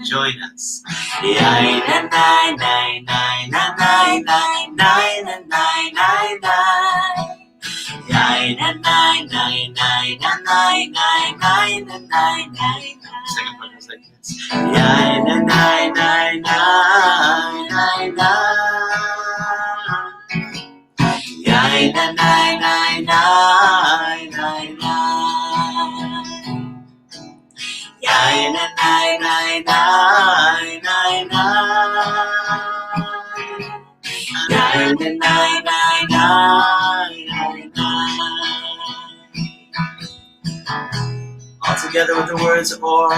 Join us. Second part is like this. All together with the words or.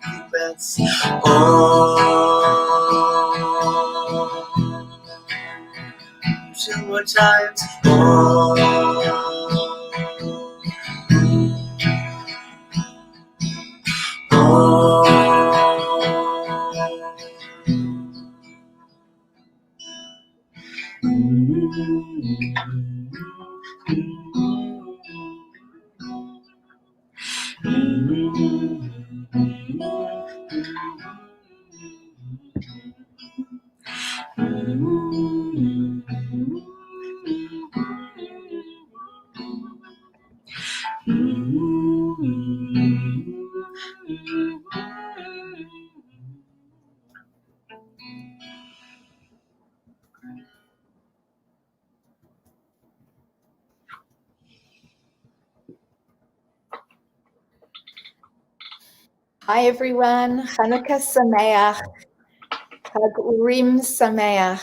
Big breaths. Two more times. Hi everyone, Chanukah Sameach, Chag Urim Sameach.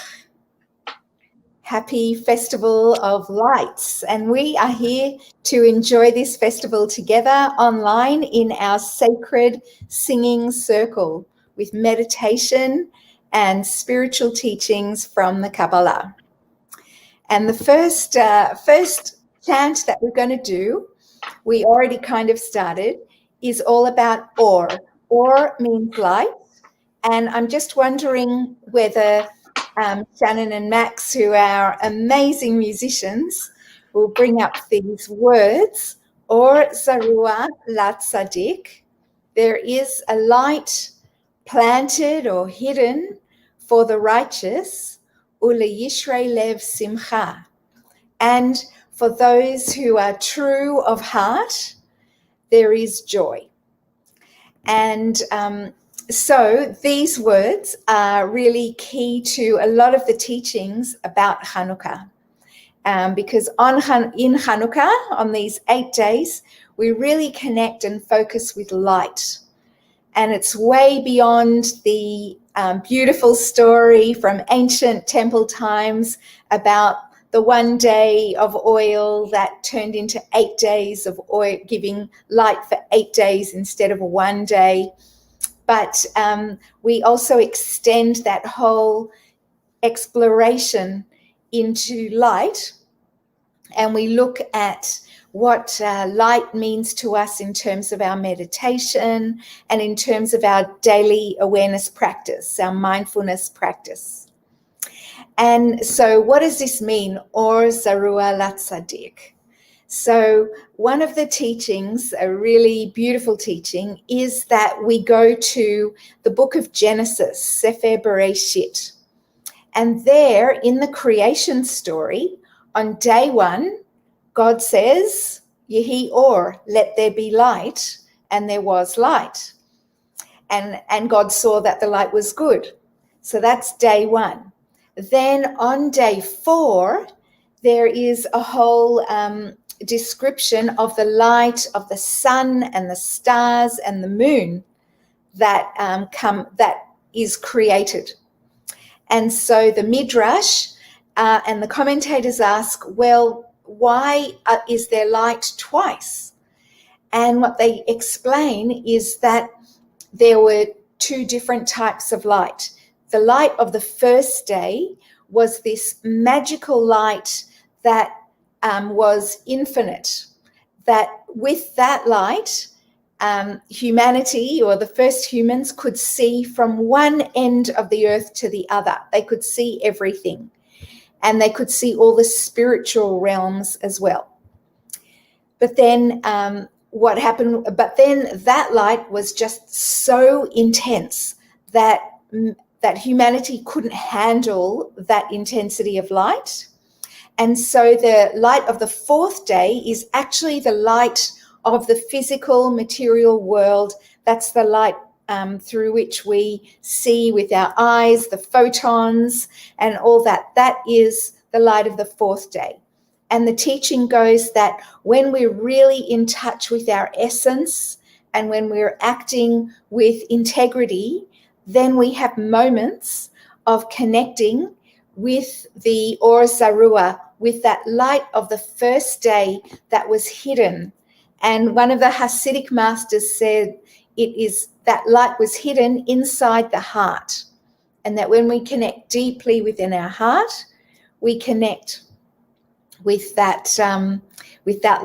Happy Festival of Lights, and we are here to enjoy this festival together online in our sacred singing circle with meditation and spiritual teachings from the Kabbalah. And the first chant that we're going to do, we already kind of started, is all about Or. Or means light, and I'm just wondering whether Shannyn and Max, who are amazing musicians, will bring up these words. Or zarua latzadik. There is a light planted or hidden for the righteous. Uleyishrei lev simcha. And for those who are true of heart, there is joy. And so these words are really key to a lot of the teachings about Chanukah, because in Chanukah, on these 8 days, we really connect and focus with light. And it's way beyond the beautiful story from ancient temple times about the 1 day of oil that turned into 8 days of oil, giving light for 8 days instead of 1 day. But we also extend that whole exploration into light, and we look at what light means to us in terms of our meditation and in terms of our daily awareness practice, our mindfulness practice. And so what does this mean, Or Zarua Latzadik? So one of the teachings, a really beautiful teaching, is that we go to the book of Genesis, Sefer Bereshit. And there, in the creation story, on day 1, God says, Yehi Or, let there be light, and there was light. And God saw that the light was good. So that's day 1. Then on day 4, there is a whole description of the light of the sun and the stars and the moon that is created. And so the Midrash and the commentators ask, well, why is there light twice? And what they explain is that there were 2 different types of light. The light of the first day was this magical light that was infinite, that with that light, humanity, or the first humans, could see from one end of the earth to the other. They could see everything, and they could see all the spiritual realms as well. But then what happened? But then that light was just so intense that humanity couldn't handle that intensity of light. And so the light of the fourth day is actually the light of the physical material world. That's the light through which we see with our eyes, the photons and all that. That is the light of the fourth day. And the teaching goes that when we're really in touch with our essence and when we're acting with integrity, then we have moments of connecting with the Or Zarua, with that light of the first day that was hidden. And one of the Hasidic masters said that light was hidden inside the heart, and that when we connect deeply within our heart, we connect with that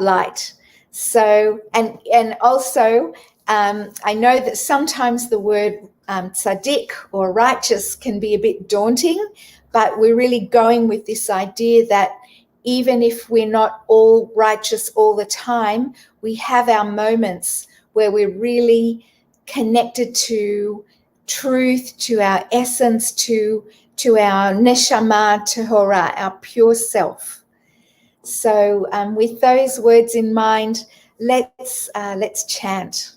light. So, and also, I know that sometimes the word tzaddik or righteous can be a bit daunting, but we're really going with this idea that even if we're not all righteous all the time, we have our moments where we're really connected to truth, to our essence, to our neshama tahora, our pure self. So with those words in mind, let's chant.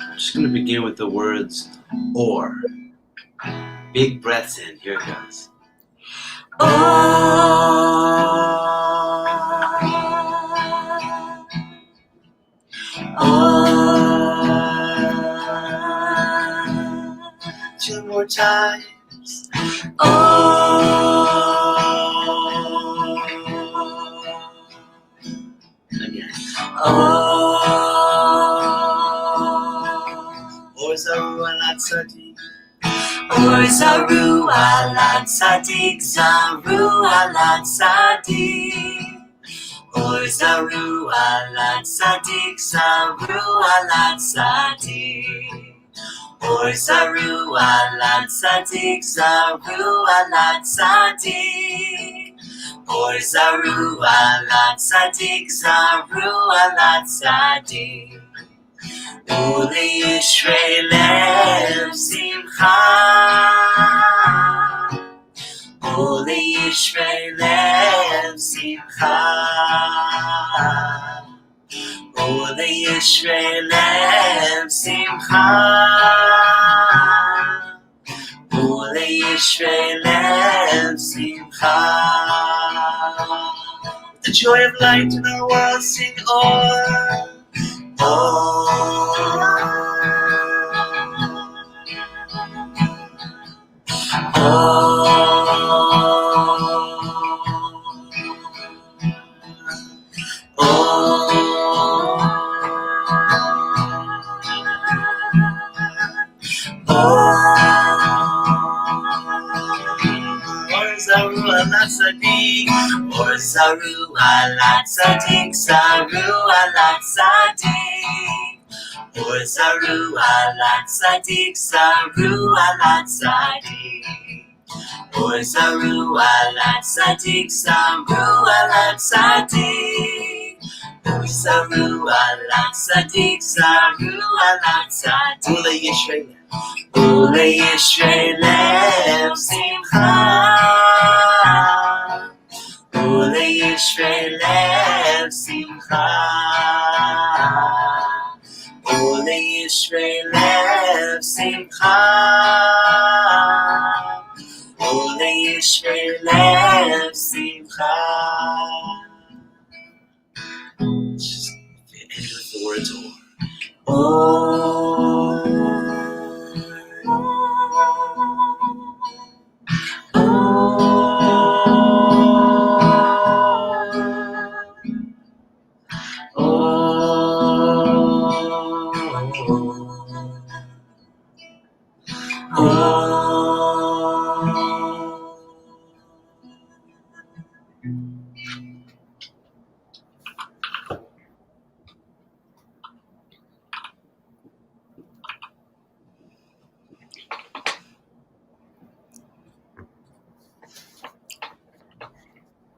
I'm just going to begin with the words or. Big breaths in. Here it goes. Two more times. Again. Or Zaru ala tzadik. Or Zaru ala tzadik. Zaru ala tzadik. Or Zaru ala tzadik. Zaru ala tzadik. Or Zaru ala tzadik. Zaru ala tzadik. Or Zaru ala tzadik. Zaru ala tzadik. Uli Yisrael Simcha. Uli Yisrael Simcha. Uli Yisrael Simcha. Uli Yisrael Simcha. The joy of light in our world, sing Or. Zaru ala tzadik, or Zaru ala tzadik, Zaru ala tzadik, or Zaru ala tzadik, Zaru ala tzadik, or Zaru ala tzadik, Zaru ala tzadik, or Zaru ala tzadik, Zaru ala tzadik. Ule Yisrael. Ule Yisrael Simcha. Ule Yisrael Simcha. Ule Yisrael Simcha. Ule Yisrael Simcha. Just end with the words or.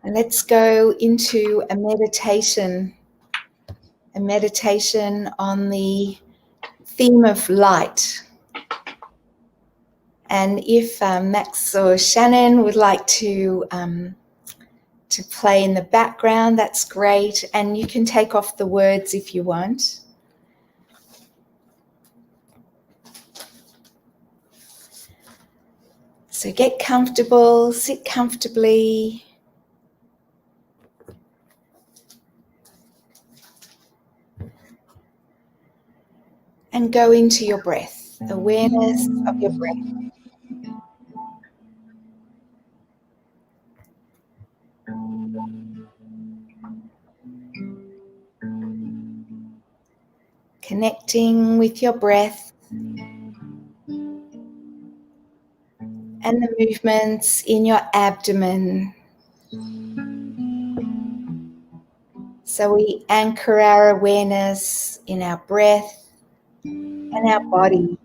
And let's go into a meditation on the theme of light. And if Max or Shannyn would like to play in the background, that's great. And you can take off the words if you want. So get comfortable, sit comfortably. And go into your breath, awareness of your breath. Connecting with your breath and the movements in your abdomen. So we anchor our awareness in our breath and our body.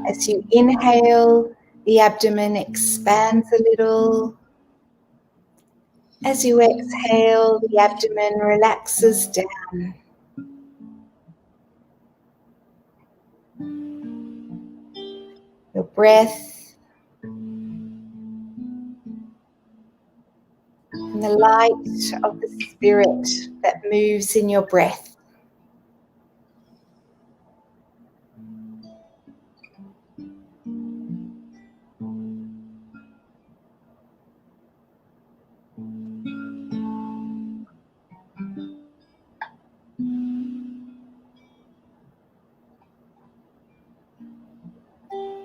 As you inhale, the abdomen expands a little. As you exhale, the abdomen relaxes down. Your breath and the light of the spirit that moves in your breath.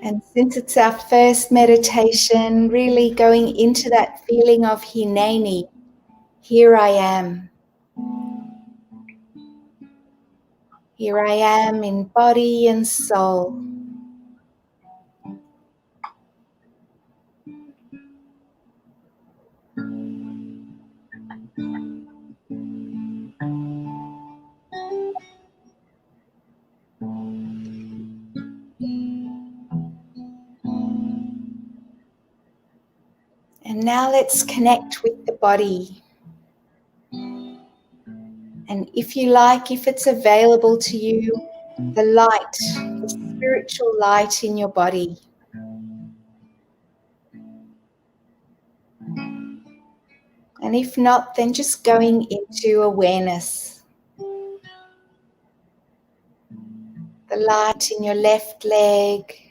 And since it's our first meditation, really going into that feeling of Hineni, here I am. Here I am in body and soul. And now let's connect with the body. And if you like, if it's available to you, the light, the spiritual light in your body. And if not, then just going into awareness. The light in your left leg,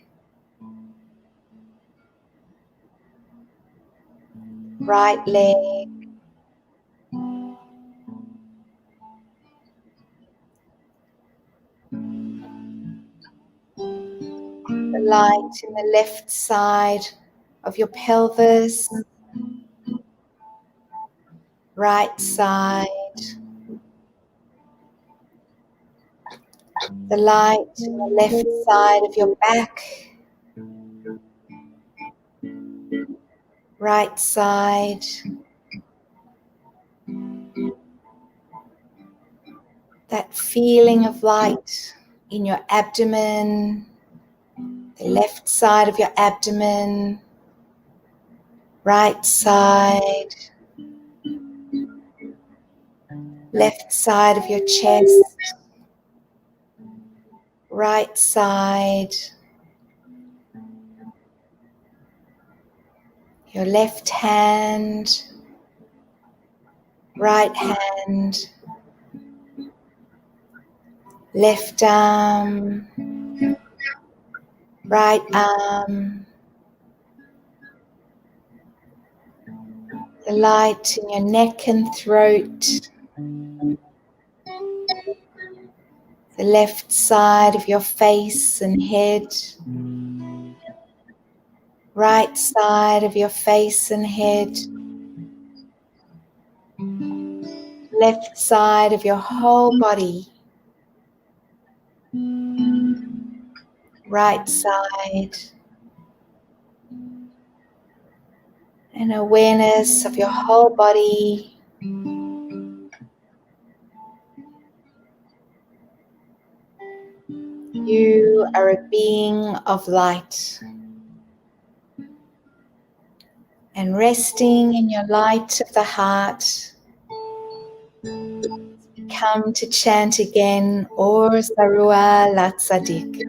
right leg, the light in the left side of your pelvis, right side, the light in the left side of your back, right side, that feeling of light in your abdomen, the left side of your abdomen, right side, left side of your chest, right side, your left hand, right hand, left arm, right arm, the light in your neck and throat, the left side of your face and head, right side of your face and head, left side of your whole body, right side, and awareness of your whole body, You are a being of light. And resting in your light of the heart, come to chant again, Or Zarua Latzadik.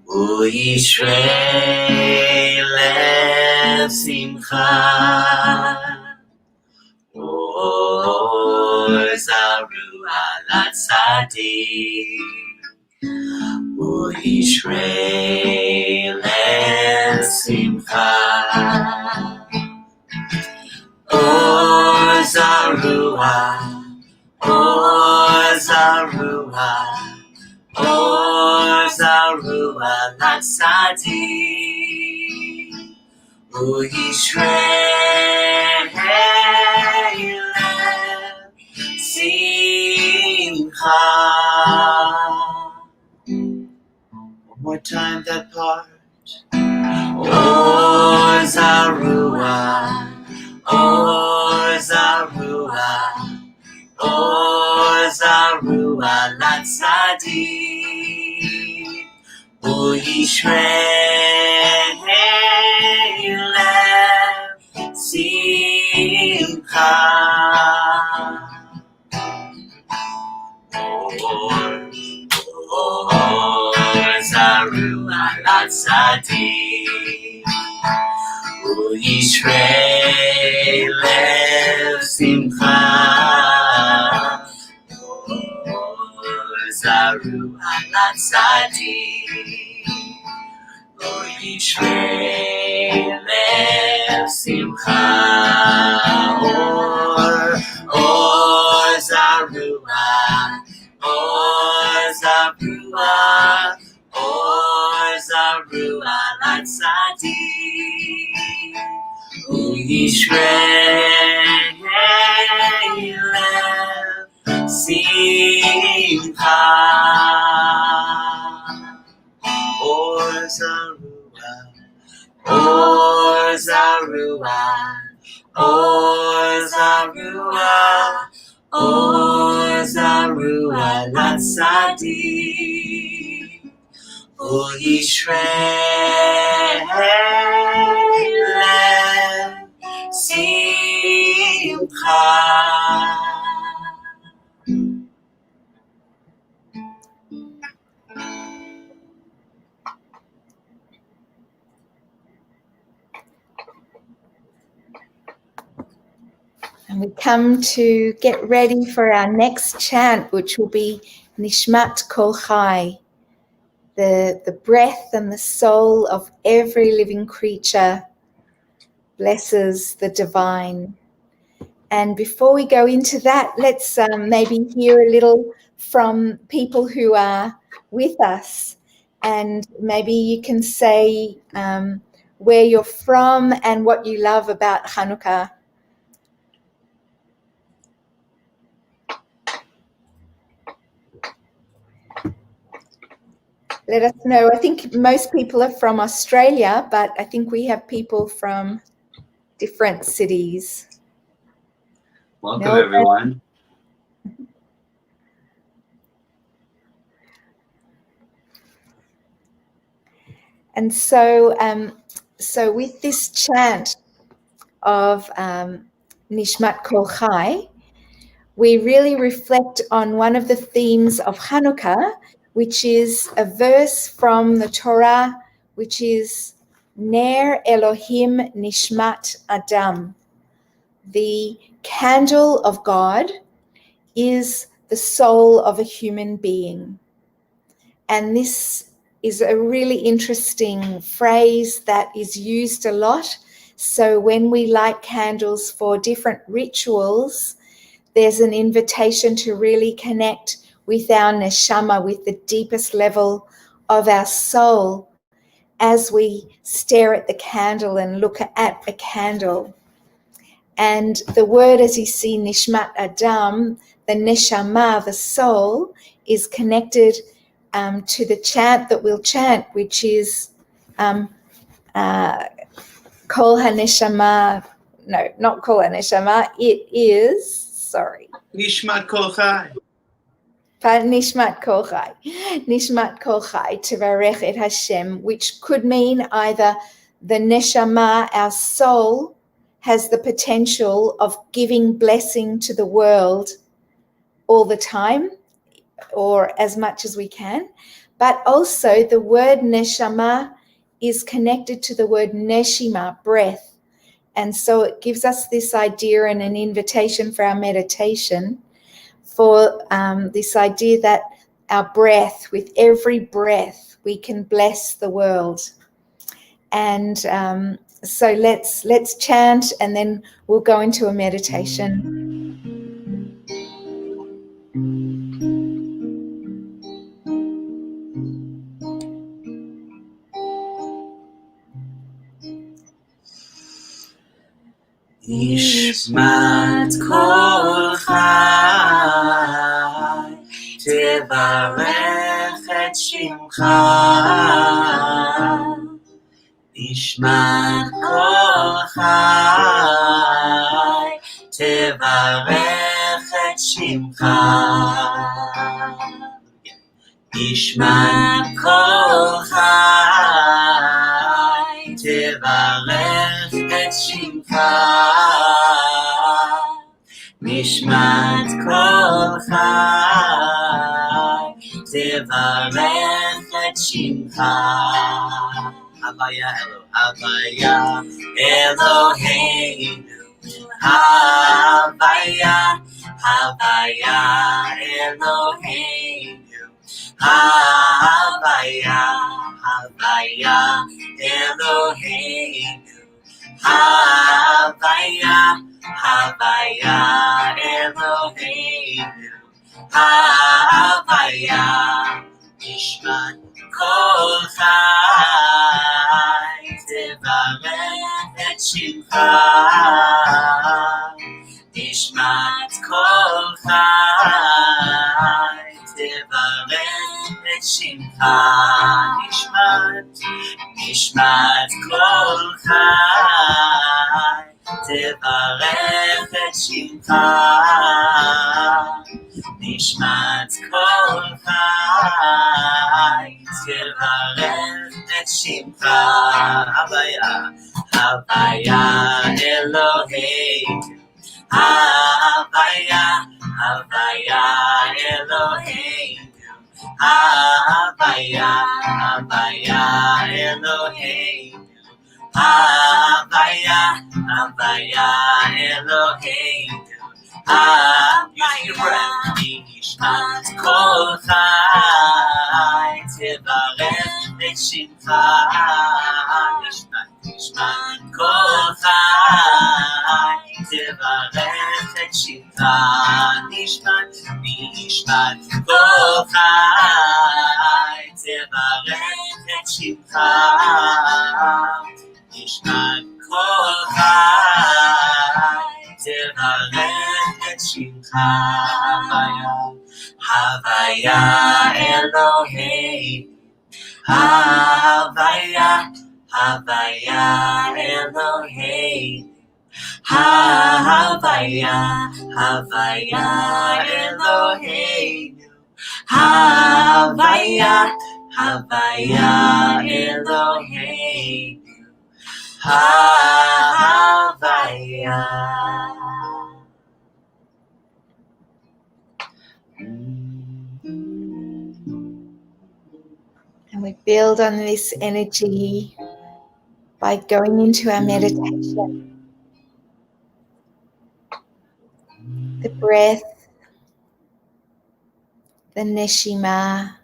Uyishrei lev simcha, Or zaru ala tzadik. Uyishrei lev simcha, Or zarua, Or zarua, Or zarua la tzadik. Uyishrei lev simcha. One more time that part. Or zarua, Or zarua, Or zarua la tzadik. Uyishrei lev simcha. Or zarua la tzadik. Uyishrei lev simcha. Or zarua la tzadik. Uyishrei lev simcha. Or zarua, Or zarua, Or zarua la tzadik. Uyishrei lev simcha. Or zarua, Or zarua, Or zarua, Or zarua la tzadik. Uyishrei lev simcha. And we come to get ready for our next chant, which will be Nishmat Kol Chai, the breath and the soul of every living creature blesses the divine. And before we go into that, let's maybe hear a little from people who are with us. And maybe you can say where you're from and what you love about Chanukah. Let us know. I think most people are from Australia, but I think we have people from different cities. Welcome, everyone. And so with this chant of Nishmat Kol Chai, we really reflect on one of the themes of Chanukah, which is a verse from the Torah, which is Ner Elohim Nishmat Adam. The candle of God is the soul of a human being. And this is a really interesting phrase that is used a lot So when we light candles for different rituals, there's an invitation to really connect with our neshama, with the deepest level of our soul, as we stare at the candle and look at a candle. And the word, as you see, nishmat adam, the neshama, the soul, is connected to the chant that we'll chant, which is kol haneshama. No, not kol haneshama. It is, sorry. Nishmat kol chai. Nishmat kol chai. Nishmat kol chai, tevarech et Hashem, which could mean either the neshama, our soul, has the potential of giving blessing to the world all the time, or as much as we can. But also the word neshama is connected to the word neshima, breath. And so it gives us this idea and an invitation for our meditation, for this idea that our breath, with every breath, we can bless the world. And so let's chant, and then we'll go into a meditation. Nishmat kol chai, tevarech et shimcha. Nishmat kol chai, tevarech et shimcha. Nishmat kol chai, tevarech et shimcha. Nishmat kol chai, tevarech et shimcha. Havaya Eloheinu, Havaya Eloheinu, Havaya Eloheinu, Havaya Eloheinu, Havaya. Nishmat kol chai, tevarech et shimcha. Nishmat kol chai, tevarech et shimcha. Nishmat kol chai, tevarech et shimcha. Nishmat kol chai, tevarech et shimcha. Havaya Eloheinu, Havaya Eloheinu, Havaya Eloheinu, Havaya Eloheinu. Use your breath. Nishmat kol chai, tevarech et shimcha. Nishmat kol chai, tevarech et shimcha. Nishmat kol chai, tevarech et shimcha. Nishmat kol chai, tevarech et shimcha. Havaya Eloheinu, Havaya Eloheinu, Havaya Eloheinu, Havaya Eloheinu, Havaya. And we build on this energy by going into our meditation. The breath, the neshima,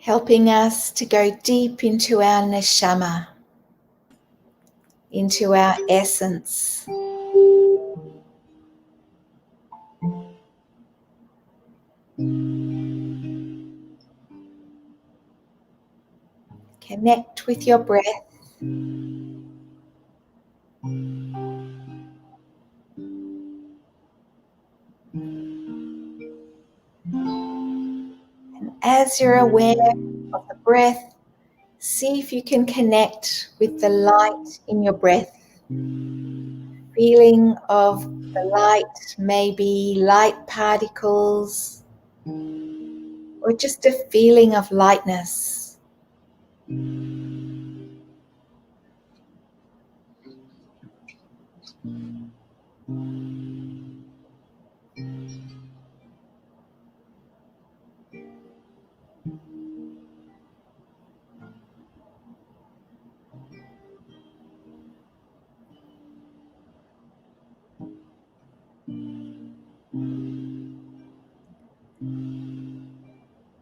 helping us to go deep into our neshama, into our essence. Connect with your breath. And as you're aware of the breath, see if you can connect with the light in your breath. Feeling of the light, maybe light particles, or just a feeling of lightness.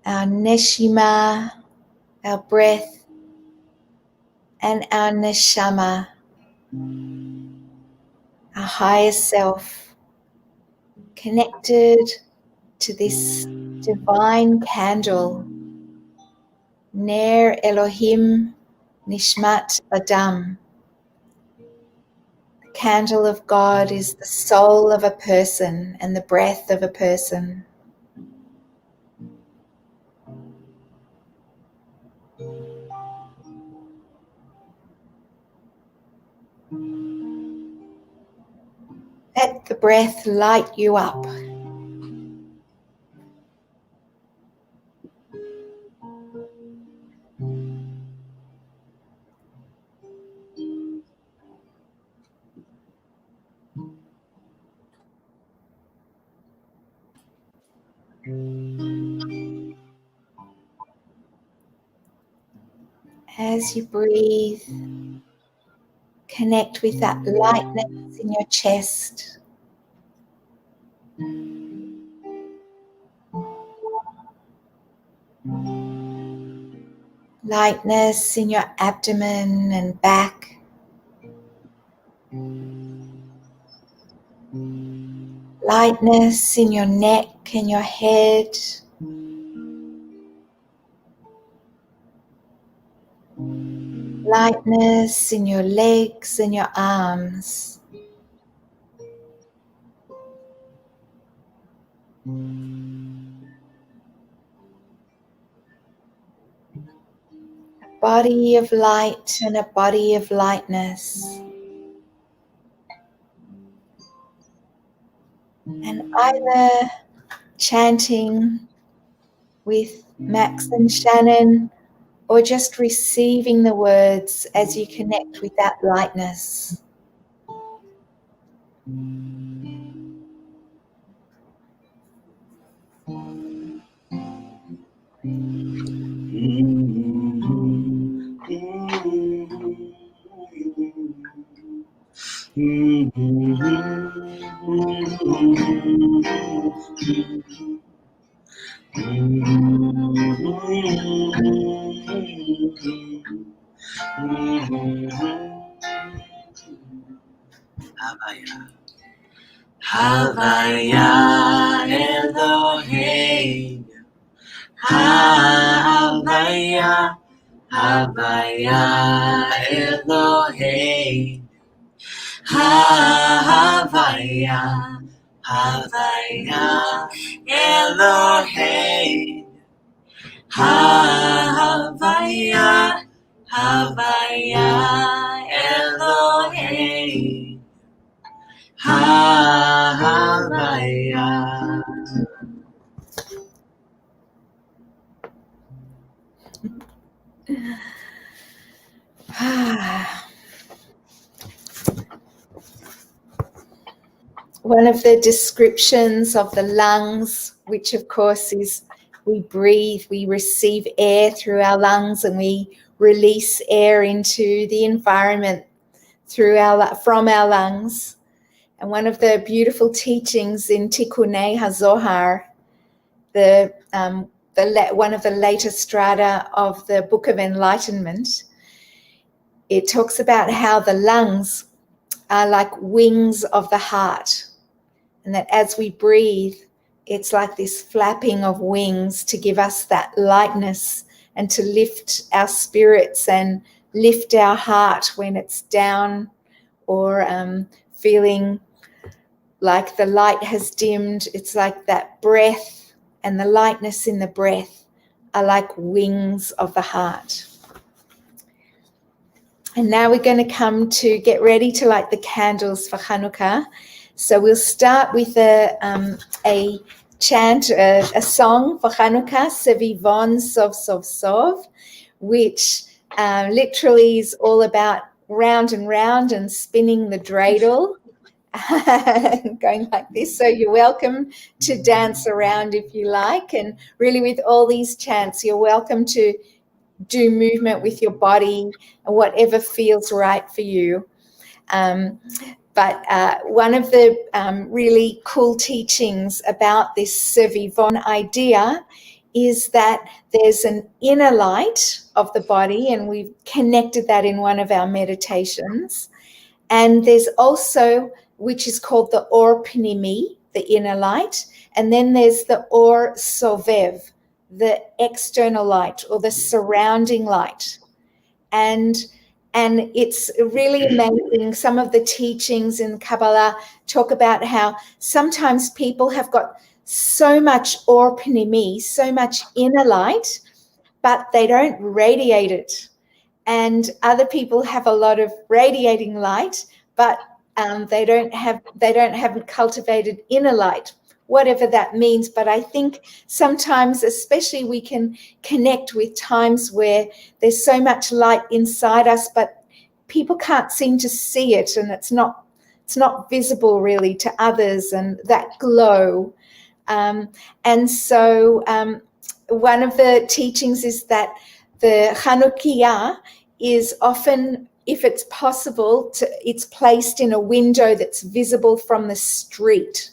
Our neshima, our breath, and our neshama, our higher self, connected to this divine candle, Ner Elohim Nishmat Adam. The candle of God is the soul of a person and the breath of a person. Let the breath light you up. As you breathe, connect with that lightness in your chest. Lightness in your abdomen and back. Lightness in your neck and your head. Lightness in your legs and your arms. A body of light and a body of lightness. And either chanting with Max and Shannyn, or just receiving the words as you connect with that lightness. Havaya Elohim, Havaya, Havaya Elohim, Havaya, Havaya Elohim, Havaya, Havaya Elohim, Havaya. One of the descriptions of the lungs, which of course is we breathe, we receive air through our lungs and we release air into the environment from our lungs. And one of the beautiful teachings in Tikkunei HaZohar, the one of the later strata of the Book of Enlightenment, it talks about how the lungs are like wings of the heart, and that as we breathe, it's like this flapping of wings to give us that lightness and to lift our spirits and lift our heart when it's down or feeling like the light has dimmed. It's like that breath and the lightness in the breath are like wings of the heart. And now we're going to come to get ready to light the candles for Chanukah. So we'll start with a chant, a song for Chanukah, Sevivon Sov Sov Sov, which literally is all about round and round and spinning the dreidel, going like this. So you're welcome to dance around if you like. And really with all these chants, you're welcome to do movement with your body and whatever feels right for you. But one of the really cool teachings about this Sevivon idea is that there's an inner light of the body, and we've connected that in one of our meditations. And there's also, which is called the Or Pnimi, the inner light, and then there's the Or Sovev, the external light or the surrounding light. And it's really amazing. Some of the teachings in Kabbalah talk about how sometimes people have got so much Or Pnimi, so much inner light, but they don't radiate it. And other people have a lot of radiating light, but they haven't cultivated inner light, whatever that means. But I think sometimes, especially, we can connect with times where there's so much light inside us, but people can't seem to see it, and it's not visible really to others, and that glow. And so one of the teachings is that the Chanukah is often, if it's possible, it's placed in a window that's visible from the street.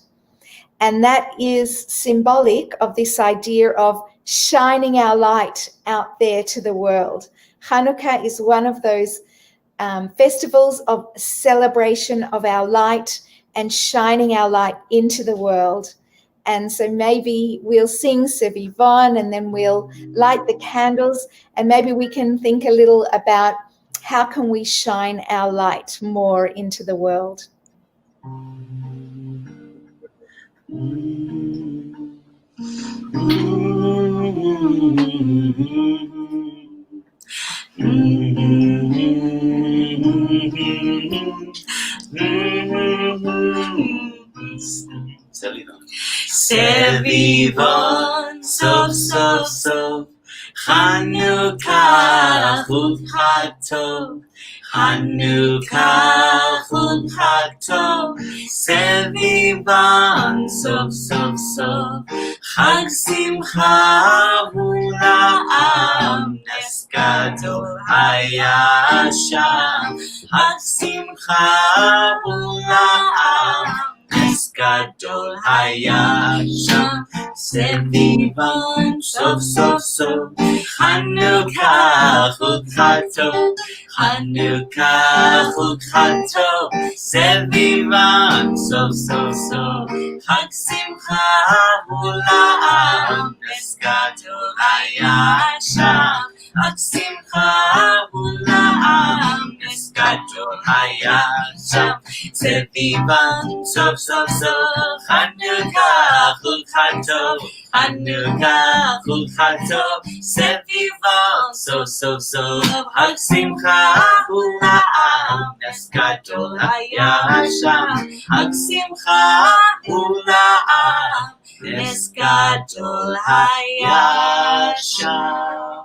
And that is symbolic of this idea of shining our light out there to the world. Chanukah is one of those festivals of celebration of our light and shining our light into the world. And so maybe we'll sing Sevivon and then we'll light the candles, and maybe we can think a little about how can we shine our light more into the world. Sevivon, Sov Sov Sov, Chanukah, Chut Chag Tov, Chanukah, Chut Chag Tov, Sevivon, Sov Sov Sov, Chag Simcha hu la'am, Nes Gadol haya sham, Chag Simcha hu la'am, Nes Gadol haya sham. Sevivon, Sov Sov Sov, Chanukah, Chut Chag Tov, Chanukah, Chut Chag Tov, Sevivon, Sov Sov Sov, Chag Simcha hu la'am, Nes Gadol haya sham, Chag Simcha hu la'am, Nes Gadol haya sham. Sevivon, Sov Sov Sov, Chanukah, Chut Chag Tov, Chanukah, Chut Chag Tov, Sevivon, Sov Sov Sov, Chag Simcha hu la'am, Nes Gadol haya sham, Chag Simcha hu la'am, Nes Gadol haya sham.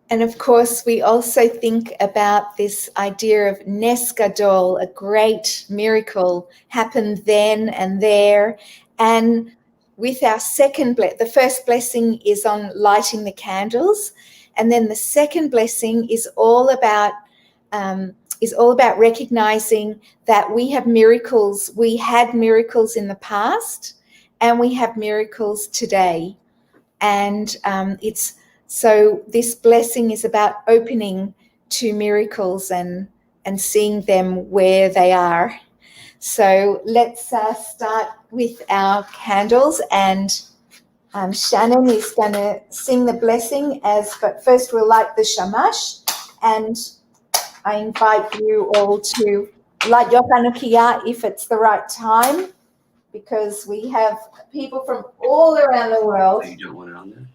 And of course, we also think about this idea of Nes Gadol, a great miracle happened then and there. And with our second the first blessing is on lighting the candles. And then the second blessing is all about is all about recognizing that we have miracles. We had miracles in the past and we have miracles today. And so this blessing is about opening to miracles and seeing them where they are. So let's start with our candles, and Shannyn is going to sing the blessing but first we'll light the shamash, and I invite you all to light your Chanukah if it's the right time, because we have people from all around the world. You don't want it on there?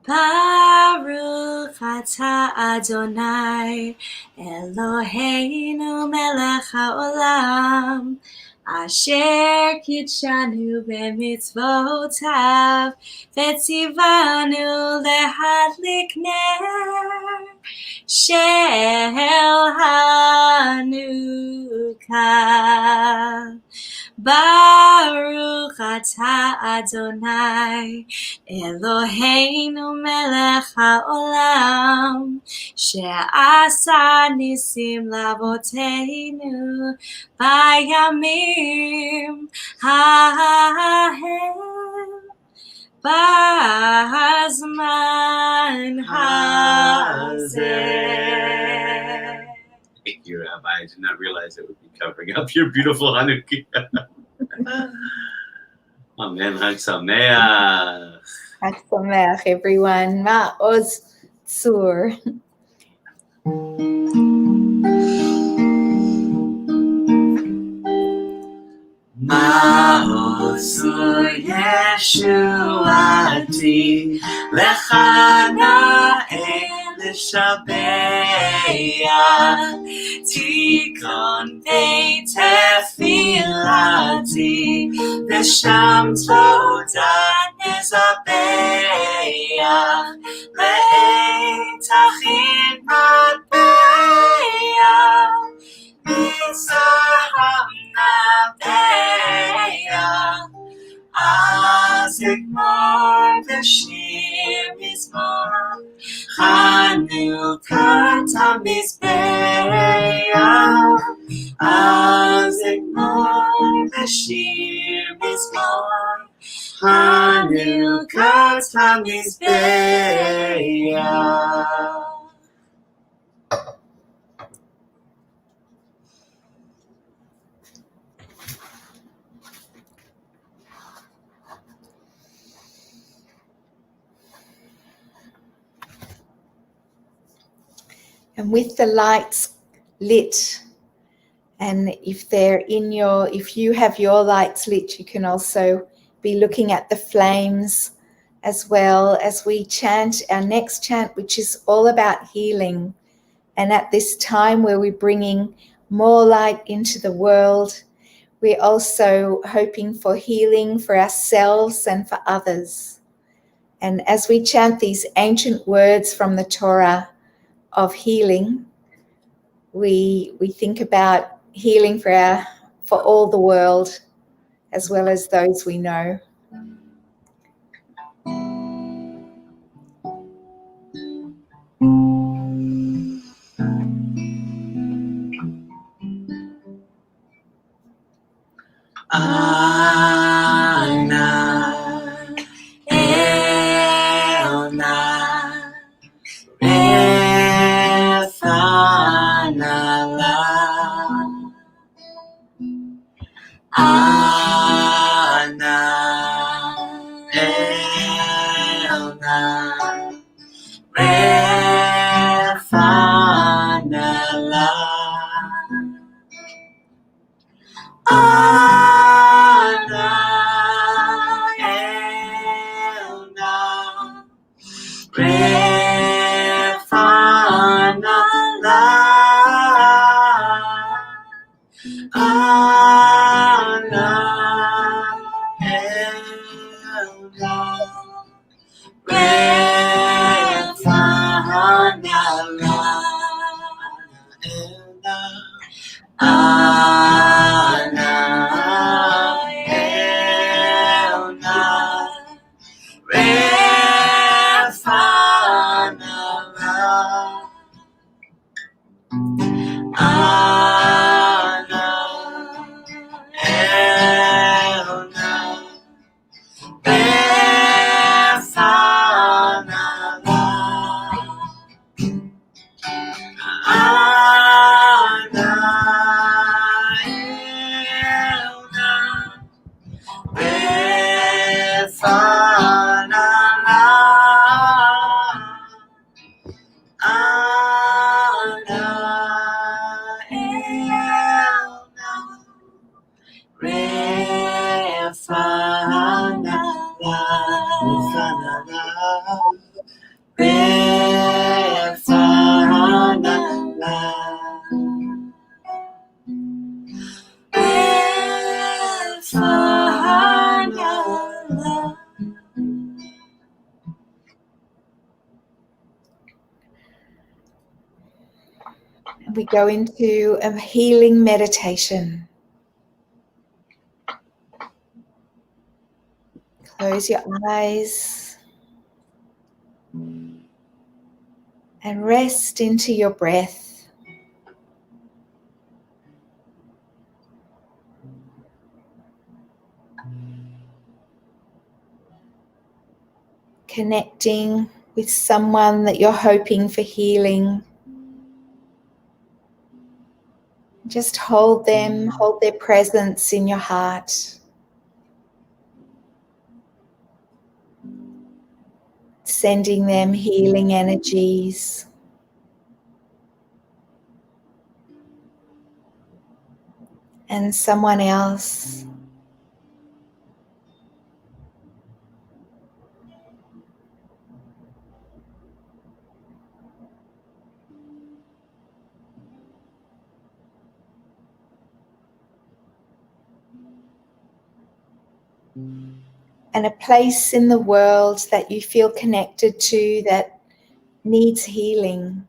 Baruch atah Adonai Eloheinu melech haolam asher kitshanu b'mitzvotav v'tzivanu lehadlik ner shel Chanukah. Baruch atah Adonai Eloheinu melech haolam she'asa nisim lavoteinu bayamim hahem bazman hazeh. Thank you, Rabbi. I did not realize it would be covering up your beautiful Hanukkah. Amen. Chag Sameach. Chag Sameach, everyone. Ma'oz tzur. Ma'oz tzur Yeshuati lechana L'shabeach tikon beit tefilati v'sham toda nezabeach le'etachin matbeach b'zaham nabeach azikmor v'shir mizmor Chanukah tamizbeach azikmor v'shir mizmor Chanukah tamizbeach. And with the lights lit, and if you have your lights lit, you can also be looking at the flames as well as we chant our next chant, which is all about healing. And at this time where we're bringing more light into the world, we're also hoping for healing for ourselves and for others. And as we chant these ancient words from the Torah of healing, we think about healing for all the world as well as those we know. Ana Elna Refanala Ana Elna Refanala Ana Elna Refanala Ana Elna Refanala Elna Ana we go into a healing meditation. Close your eyes and rest into your breath. Connecting with someone that you're hoping for healing. Just hold them, hold their presence in your heart. Sending them healing energies. And someone else. And a place in the world that you feel connected to that needs healing.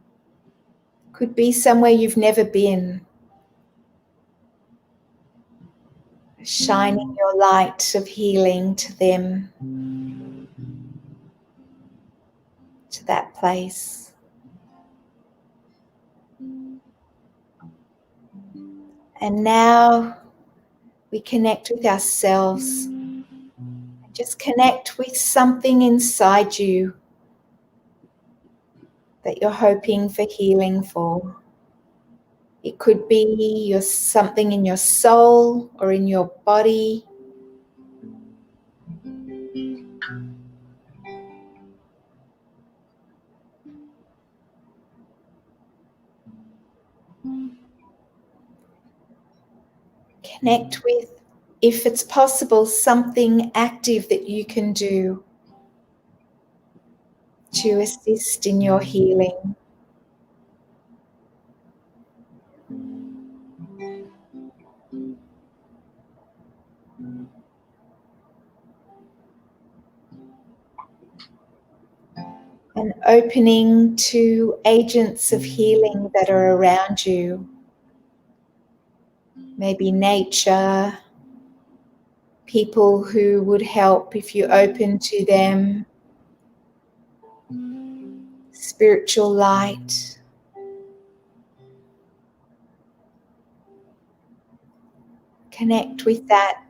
Could be somewhere you've never been. Shining your light of healing to them, to that place. And now we connect with ourselves. Just connect with something inside you that you're hoping for healing for. It could be something in your soul or in your body. Connect with, if it's possible, something active that you can do to assist in your healing. And opening to agents of healing that are around you. Maybe nature, people who would help if you open to them, spiritual light. Connect with that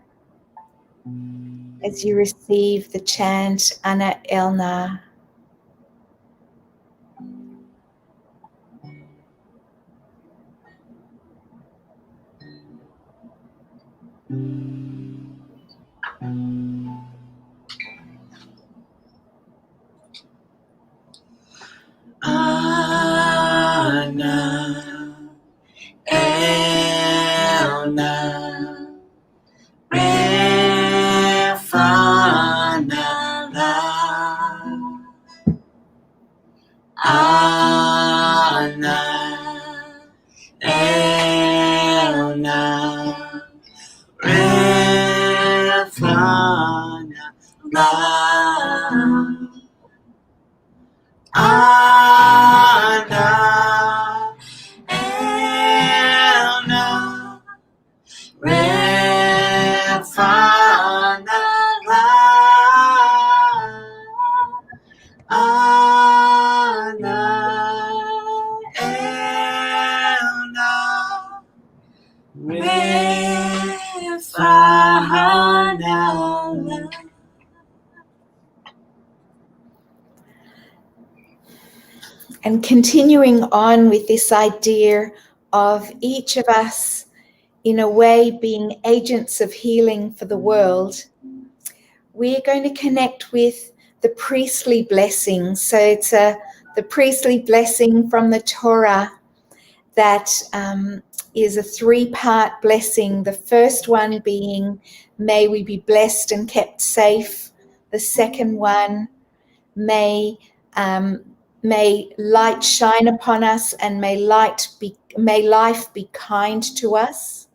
as you receive the chant Ana Elna. Ana Elna Refanala Ana Elna Refanala Ana Elna Refanala Ana Elna Refanala. And continuing on with this idea of each of us, in a way, being agents of healing for the world, we're going to connect with the priestly blessing. So it's the priestly blessing from the Torah that is a 3-part blessing. The first one being, may we be blessed and kept safe. The second one, may light shine upon us, and may life be kind to us.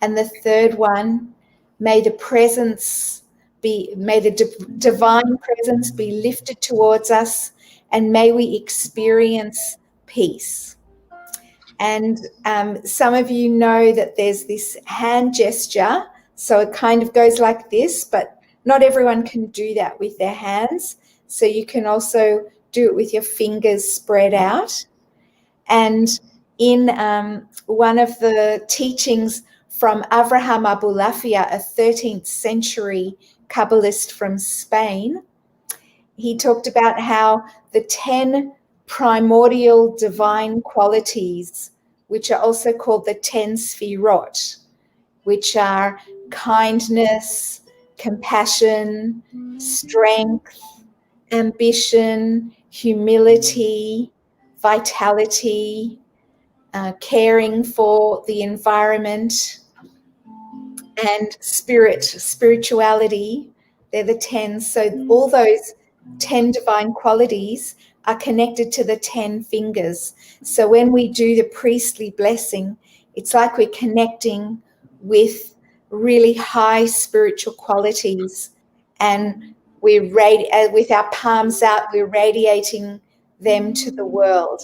And the third one, may the divine presence be lifted towards us, and may we experience peace. And some of you know that there's this hand gesture. So it kind of goes like this, but not everyone can do that with their hands. So you can also do it with your fingers spread out. And in one of the teachings from Avraham Abulafia, a 13th century Kabbalist from Spain, he talked about how the 10 primordial divine qualities, which are also called the 10 Sfirot, which are kindness, compassion, strength, ambition, humility, vitality, caring for the environment, and spirituality. They're the 10. So all those 10 divine qualities are connected to the 10 fingers. So when we do the priestly blessing, it's like we're connecting with really high spiritual qualities, and we're with our palms out, we're radiating them to the world.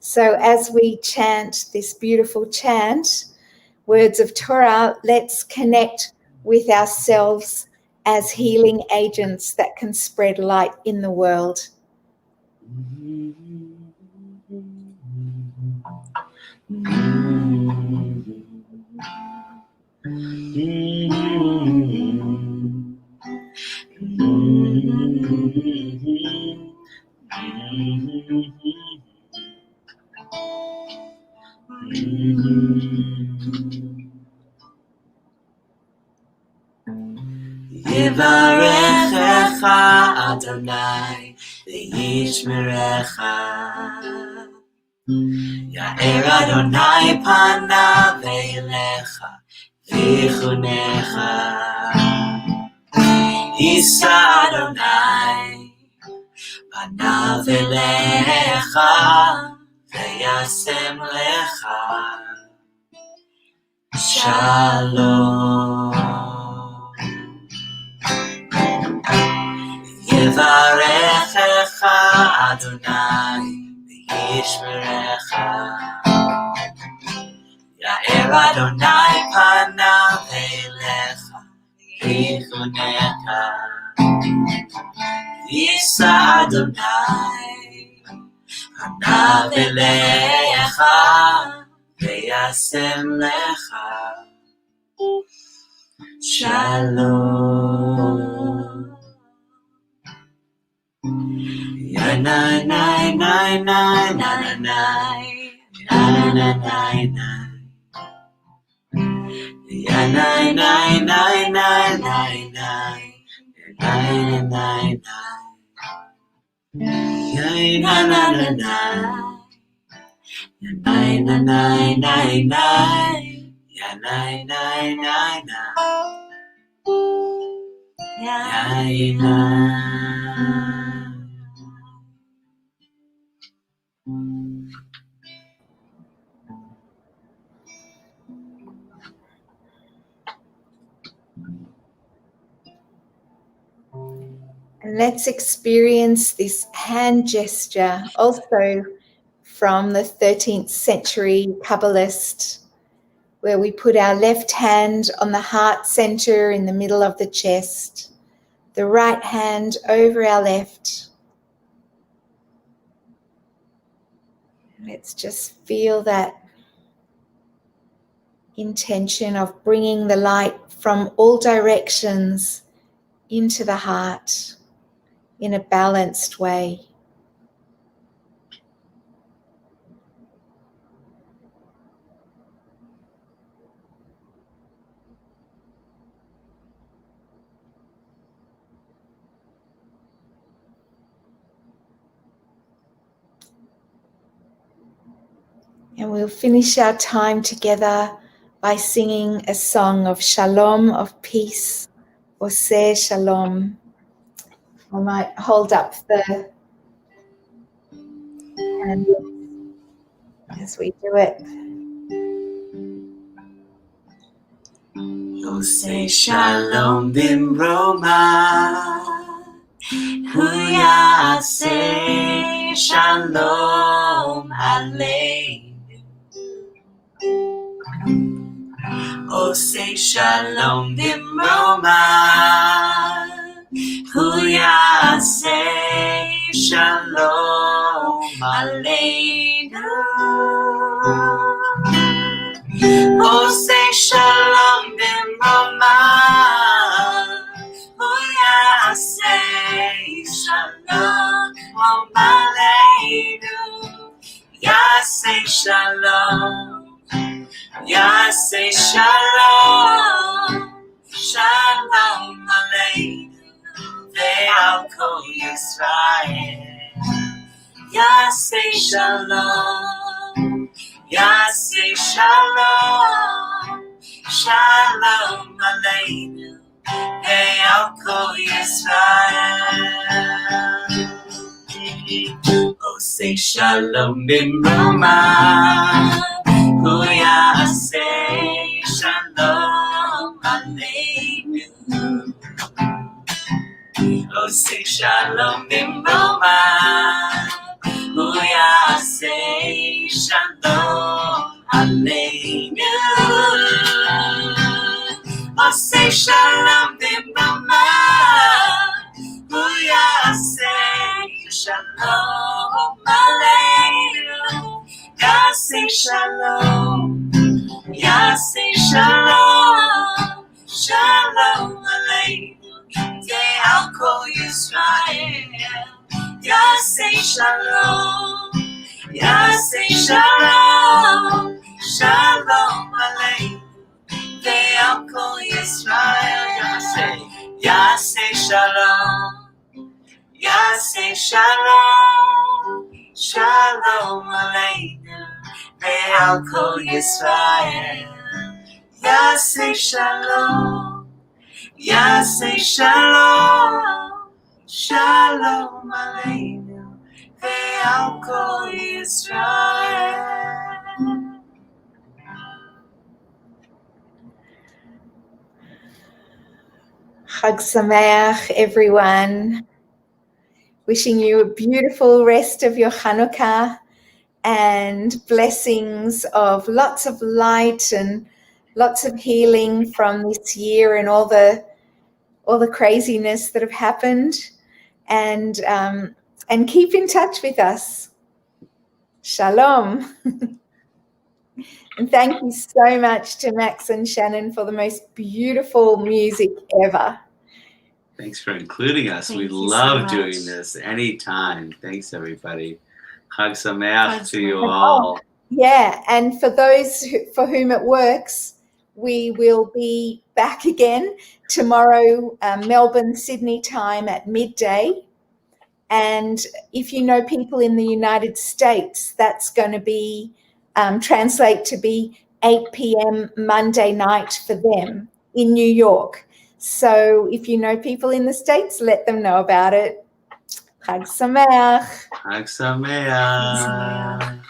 So as we chant this beautiful chant, words of Torah, let's connect with ourselves as healing agents that can spread light in the world. Yivarechecha Adonai v'yishmerecha. Ya'er Adonai panav elecha v'chunecha. Yisa Adonai panav elecha v'yasem lecha shalom. Yivarechecha Adonai v'yishmerecha. Ya'er Adonai panav elecha v'chunecha. Yisa Adonai panav elecha v'yasem lecha shalom. Yanai nai nai nai nai nai nai nai nai nai. Yanai nai nai nai nai nai nai nai nai. Yanai nai nai nai. Yanai nai nai nai nai. Yanai nai nai nai. Yanai nai. And let's experience this hand gesture also from the 13th century Kabbalist, where we put our left hand on the heart center in the middle of the chest, the right hand over our left. Let's just feel that intention of bringing the light from all directions into the heart in a balanced way. And we'll finish our time together by singing a song of shalom, of peace, or say shalom. I might hold up the hand as we do it. Say shalom bimroma, huya say shalom aleinu. Oseh Shalom Bimroma. Hu Yaseh Shalom Aleinu. Oseh Shalom Bimroma. Hu Yaseh Shalom Aleinu. Yaseh Shalom. Yaseh Shalom. Shalom Aleinu. Ve'al Kol Yisrael. Yaseh Shalom. Yaseh Shalom. Shalom Aleinu. Ve'al Kol Yisrael. Oseh Shalom Bimroma. Hu Yaseh Shalom Aleinu. Oseh Shalom Bimroma. Hu Yaseh Shalom Aleinu. Oseh Shalom Bimroma. Hu Yaseh Shalom Aleinu. Yaseh Shalom. Yaseh Shalom. Shalom Aleinu. Ve'al Kol Yisrael. Yaseh Shalom. Yaseh Shalom. Shalom Aleinu. Ve'al Kol Yisrael. Yaseh Shalom. Yaseh Shalom. Shalom Aleinu. Ve'al Kol Yisrael. Yaseh Shalom. Yaseh Shalom. Shalom Aleinu. Ve'al Kol Yisrael. Chag Sameach, everyone. Wishing you a beautiful rest of your Chanukah and blessings of lots of light and lots of healing from this year and all the craziness that have happened. And keep in touch with us. Shalom. And thank you so much to Max and Shannyn for the most beautiful music ever. Thanks for including us. Thank We you love so doing much. this anytime. Thanks, everybody. Chag Sameach Chag to you Sameach. all. Yeah, and for those for whom it works, we will be back again tomorrow, Melbourne, Sydney time at midday. And if you know people in the United States, that's going to be translate to be 8 p.m. Monday night for them in New York. So if you know people in the States, let them know about it. Chag Sameach. Chag Sameach.